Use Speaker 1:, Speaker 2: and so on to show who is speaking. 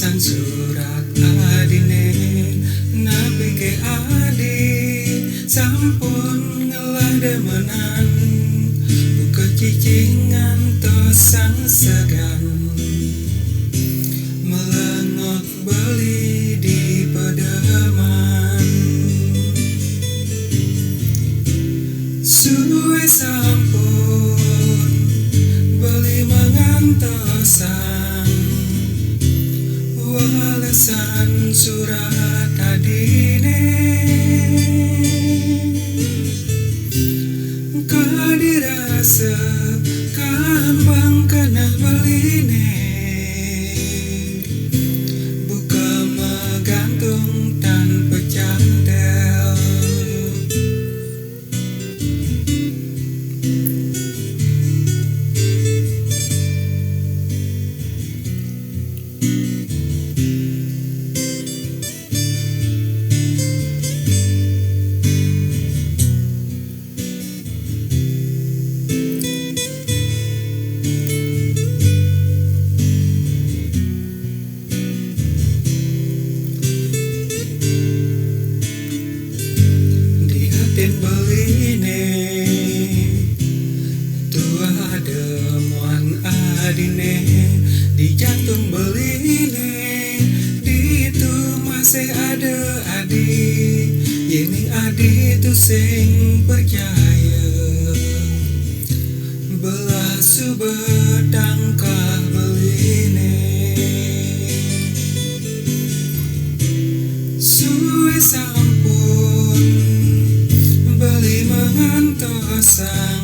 Speaker 1: Walesan surat adine nabi ke adi sampun ngelah demenan buka cicingan tosang segan melengot beli di pedeman suwe sampun beli mengantosang walesan surat adine kadirasa kambang kena beline buka megantung tanpa cantel beline tua demuan adine di jantung beline di itu masih ada adi yening adi tu sing percaya belah subedangkah beline suwe sampun beli mengantosang